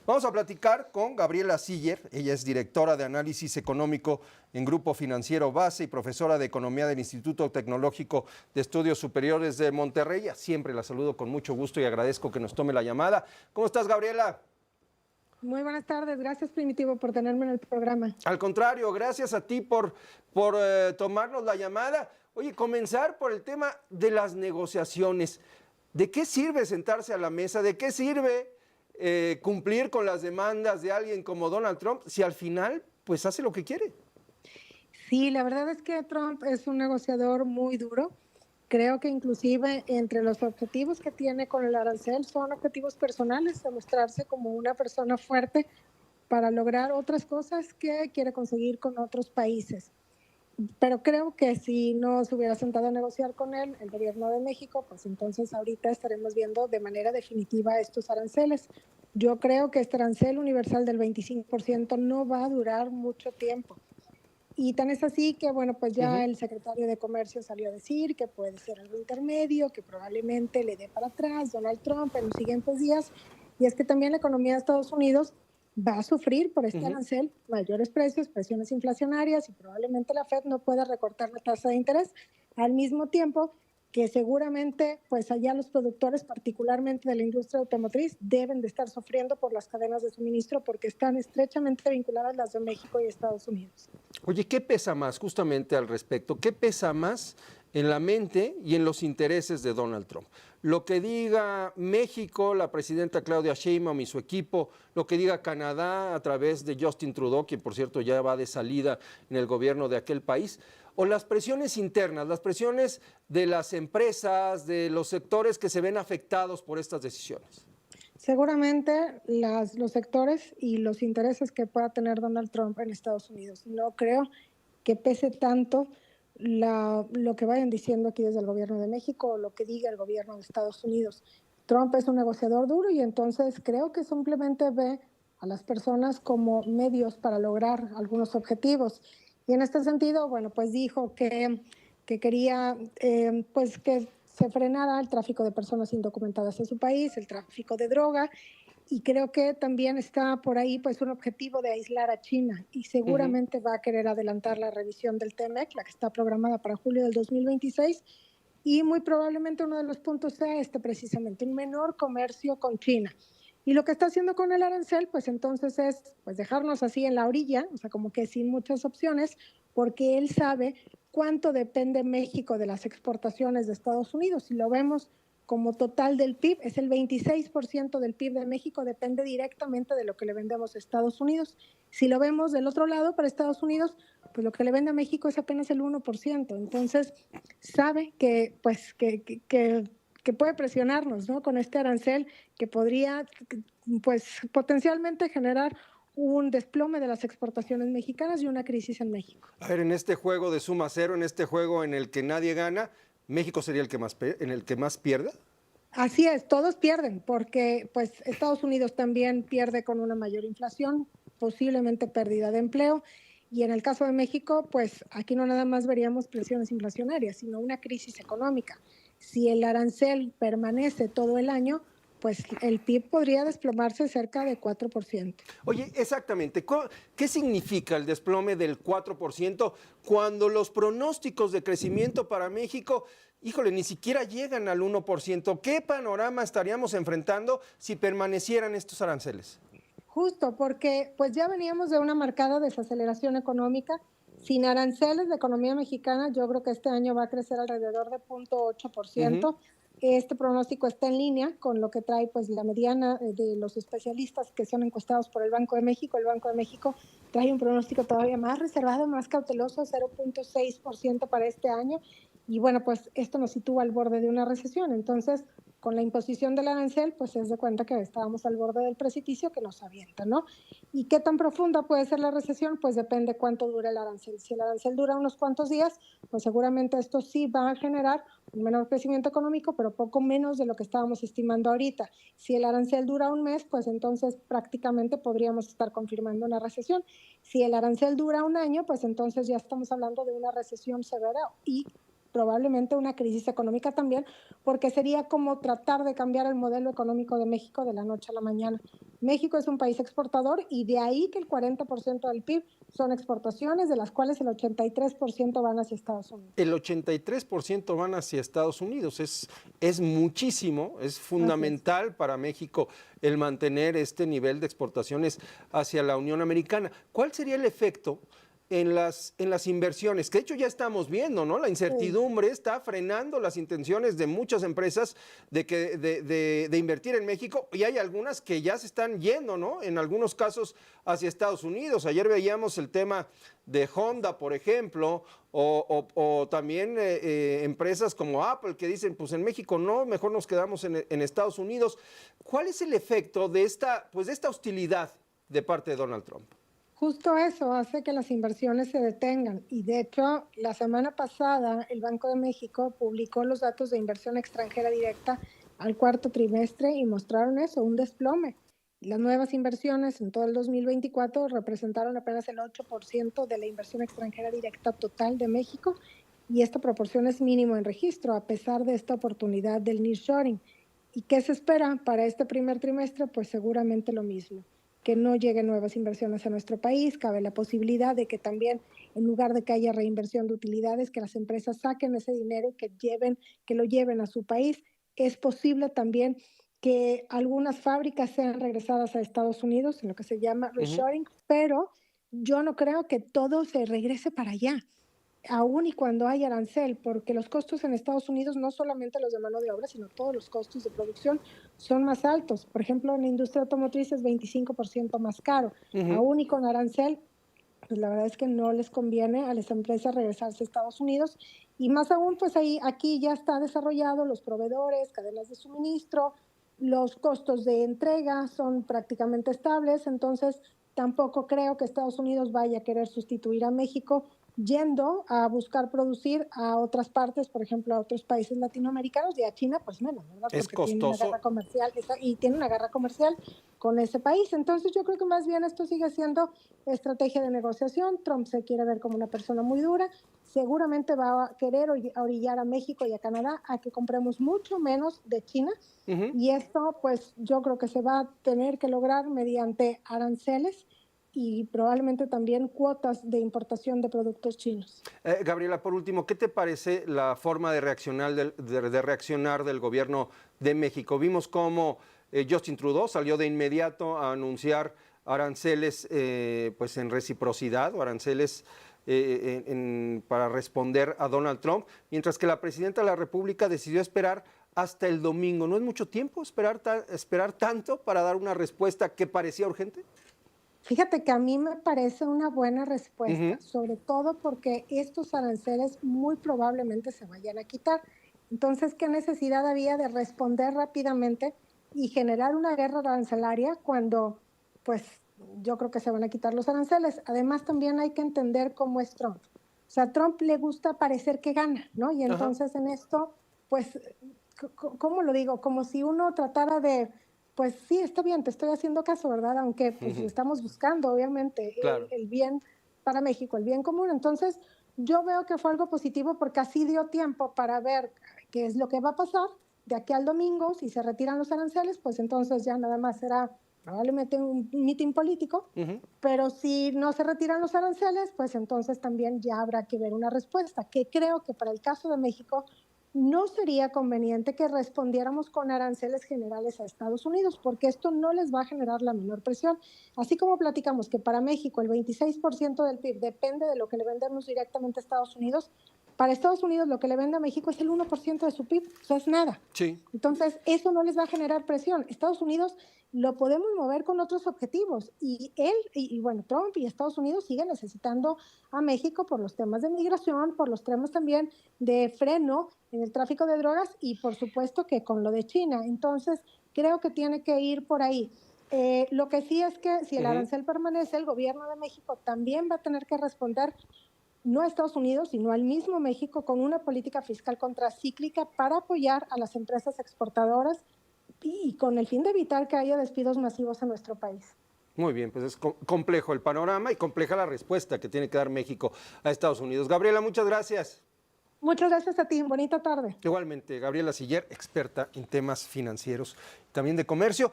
Vamos a platicar con Gabriela Siller. Ella es directora de análisis económico en Grupo Financiero Base y profesora de economía del Instituto Tecnológico de Estudios Superiores de Monterrey. Siempre la saludo con mucho gusto y agradezco que nos tome la llamada. ¿Cómo estás, Gabriela? Muy buenas tardes, gracias Primitivo por tenerme en el programa. Al contrario, gracias a ti por tomarnos la llamada. Oye, comenzar por el tema de las negociaciones. ¿De qué sirve sentarse a la mesa? ¿De qué sirve cumplir con las demandas de alguien como Donald Trump si al final pues hace lo que quiere? Sí, la verdad es que Trump es un negociador muy duro. Creo que inclusive entre los objetivos que tiene con el arancel son objetivos personales, demostrarse como una persona fuerte para lograr otras cosas que quiere conseguir con otros países. Pero creo que si no se hubiera sentado a negociar con él, el gobierno de México, pues entonces ahorita estaremos viendo de manera definitiva estos aranceles. Yo creo que este arancel universal del 25% no va a durar mucho tiempo. Y tan es así que, bueno, pues ya el secretario de Comercio salió a decir que puede ser algo intermedio, que probablemente le dé para atrás Donald Trump en los siguientes días. Y es que también la economía de Estados Unidos va a sufrir por este arancel mayores precios, presiones inflacionarias y probablemente la Fed no pueda recortar la tasa de interés. Al mismo tiempo que seguramente pues allá los productores, particularmente de la industria automotriz, deben de estar sufriendo por las cadenas de suministro porque están estrechamente vinculadas las de México y Estados Unidos. Oye, ¿qué pesa más justamente al respecto? ¿Qué pesa más en la mente y en los intereses de Donald Trump? Lo que diga México, la presidenta Claudia Sheinbaum y su equipo, lo que diga Canadá a través de Justin Trudeau, quien por cierto ya va de salida en el gobierno de aquel país, o las presiones internas, las presiones de las empresas, de los sectores que se ven afectados por estas decisiones. Seguramente los sectores y los intereses que pueda tener Donald Trump en Estados Unidos. No creo que pese tanto lo que vayan diciendo aquí desde el gobierno de México o lo que diga el gobierno de Estados Unidos. Trump es un negociador duro y entonces creo que simplemente ve a las personas como medios para lograr algunos objetivos. Y en este sentido, bueno, pues dijo que quería pues que se frenara el tráfico de personas indocumentadas en su país, el tráfico de droga, y creo que también está por ahí pues un objetivo de aislar a China y seguramente va a querer adelantar la revisión del TEMEC, la que está programada para julio del 2026, y muy probablemente uno de los puntos sea precisamente, un menor comercio con China. Y lo que está haciendo con el arancel, pues entonces es pues dejarnos así en la orilla, o sea, como que sin muchas opciones, porque él sabe cuánto depende México de las exportaciones de Estados Unidos. Si lo vemos como total del PIB, es el 26% del PIB de México, depende directamente de lo que le vendemos a Estados Unidos. Si lo vemos del otro lado, para Estados Unidos, pues lo que le vende a México es apenas el 1%. Entonces, sabe que, pues, que puede presionarnos, ¿no? Con este arancel que podría, pues, potencialmente generar un desplome de las exportaciones mexicanas y una crisis en México. A ver, en este juego de suma cero, en este juego en el que nadie gana, ¿México sería en el que más pierda? Así es, todos pierden, porque pues Estados Unidos también pierde con una mayor inflación, posiblemente pérdida de empleo, y en el caso de México, pues aquí no nada más veríamos presiones inflacionarias, sino una crisis económica. Si el arancel permanece todo el año, pues el PIB podría desplomarse cerca de 4%. Oye, exactamente, ¿qué significa el desplome del 4% cuando los pronósticos de crecimiento para México, híjole, ni siquiera llegan al 1%? ¿Qué panorama estaríamos enfrentando si permanecieran estos aranceles? Justo, porque pues ya veníamos de una marcada desaceleración económica. Sin aranceles, la economía mexicana yo creo que este año va a crecer alrededor de 0.8%. Este pronóstico está en línea con lo que trae pues la mediana de los especialistas que son encuestados por el Banco de México. El Banco de México trae un pronóstico todavía más reservado, más cauteloso, 0.6% para este año. Y bueno, pues esto nos sitúa al borde de una recesión. Entonces, con la imposición del arancel, pues se da cuenta que estábamos al borde del precipicio que nos avienta, ¿no? ¿Y qué tan profunda puede ser la recesión? Pues depende cuánto dure el arancel. Si el arancel dura unos cuantos días, pues seguramente esto sí va a generar un menor crecimiento económico, pero poco menos de lo que estábamos estimando ahorita. Si el arancel dura un mes, pues entonces prácticamente podríamos estar confirmando una recesión. Si el arancel dura un año, pues entonces ya estamos hablando de una recesión severa y probablemente una crisis económica también, porque sería como tratar de cambiar el modelo económico de México de la noche a la mañana. México es un país exportador y de ahí que el 40% del PIB son exportaciones, de las cuales el 83% van hacia Estados Unidos. El 83% van hacia Estados Unidos. Es muchísimo, es fundamental para México el mantener este nivel de exportaciones hacia la Unión Americana. ¿Cuál sería el efecto en las inversiones? Que de hecho ya estamos viendo, ¿no? La incertidumbre está frenando las intenciones de muchas empresas de invertir en México, y hay algunas que ya se están yendo, ¿no? En algunos casos hacia Estados Unidos. Ayer veíamos el tema de Honda, por ejemplo, o también empresas como Apple que dicen, pues en México no, mejor nos quedamos en Estados Unidos. ¿Cuál es el efecto de esta hostilidad de parte de Donald Trump? Justo eso hace que las inversiones se detengan y de hecho la semana pasada el Banco de México publicó los datos de inversión extranjera directa al cuarto trimestre y mostraron eso, un desplome. Las nuevas inversiones en todo el 2024 representaron apenas el 8% de la inversión extranjera directa total de México y esta proporción es mínimo en registro a pesar de esta oportunidad del nearshoring. ¿Y qué se espera para este primer trimestre? Pues seguramente lo mismo, que no lleguen nuevas inversiones a nuestro país. Cabe la posibilidad de que también, en lugar de que haya reinversión de utilidades, que las empresas saquen ese dinero y que lo lleven a su país. Es posible también que algunas fábricas sean regresadas a Estados Unidos, en lo que se llama reshoring, pero yo no creo que todo se regrese para allá, aún y cuando hay arancel, porque los costos en Estados Unidos, no solamente los de mano de obra, sino todos los costos de producción son más altos. Por ejemplo, en la industria automotriz es 25% más caro. Aún y con arancel, pues la verdad es que no les conviene a las empresas regresarse a Estados Unidos. Y más aún, pues aquí ya está desarrollado los proveedores, cadenas de suministro, los costos de entrega son prácticamente estables, entonces tampoco creo que Estados Unidos vaya a querer sustituir a México yendo a buscar producir a otras partes, por ejemplo, a otros países latinoamericanos, y a China, pues menos, ¿verdad? Es Porque tiene una costoso. guerra comercial y tiene una guerra comercial con ese país. Entonces yo creo que más bien esto sigue siendo estrategia de negociación. Trump se quiere ver como una persona muy dura, seguramente va a querer orillar a México y a Canadá a que compremos mucho menos de China, y esto pues yo creo que se va a tener que lograr mediante aranceles y probablemente también cuotas de importación de productos chinos. Gabriela, por último, ¿qué te parece la forma de reaccionar del gobierno de México? Vimos cómo Justin Trudeau salió de inmediato a anunciar aranceles pues en reciprocidad o aranceles para responder a Donald Trump, mientras que la presidenta de la República decidió esperar hasta el domingo. ¿No es mucho tiempo esperar tanto para dar una respuesta que parecía urgente? Fíjate que a mí me parece una buena respuesta, sobre todo porque estos aranceles muy probablemente se vayan a quitar. Entonces, ¿qué necesidad había de responder rápidamente y generar una guerra arancelaria cuando, pues, yo creo que se van a quitar los aranceles? Además, también hay que entender cómo es Trump. O sea, a Trump le gusta parecer que gana, ¿no? Y entonces en esto, pues, ¿cómo lo digo? Como si uno tratara de pues sí, está bien, te estoy haciendo caso, ¿verdad? Aunque pues estamos buscando, obviamente, Claro. el bien para México, el bien común. Entonces, yo veo que fue algo positivo porque así dio tiempo para ver qué es lo que va a pasar de aquí al domingo. Si se retiran los aranceles, pues entonces ya nada más será probablemente un mitin político, pero si no se retiran los aranceles, pues entonces también ya habrá que ver una respuesta, que creo que para el caso de México no sería conveniente que respondiéramos con aranceles generales a Estados Unidos, porque esto no les va a generar la menor presión. Así como platicamos que para México el 26% del PIB depende de lo que le vendemos directamente a Estados Unidos, para Estados Unidos lo que le vende a México es el 1% de su PIB, eso es nada. Sí. Entonces, eso no les va a generar presión. Estados Unidos lo podemos mover con otros objetivos y bueno, Trump y Estados Unidos siguen necesitando a México por los temas de migración, por los temas también de freno en el tráfico de drogas y por supuesto que con lo de China. Entonces, creo que tiene que ir por ahí. Lo que sí es que si el arancel permanece, el gobierno de México también va a tener que responder no a Estados Unidos, sino al mismo México con una política fiscal contracíclica para apoyar a las empresas exportadoras y con el fin de evitar que haya despidos masivos en nuestro país. Muy bien, pues es complejo el panorama y compleja la respuesta que tiene que dar México a Estados Unidos. Gabriela, muchas gracias. Muchas gracias a ti. Bonita tarde. Igualmente, Gabriela Siller, experta en temas financieros, también de comercio.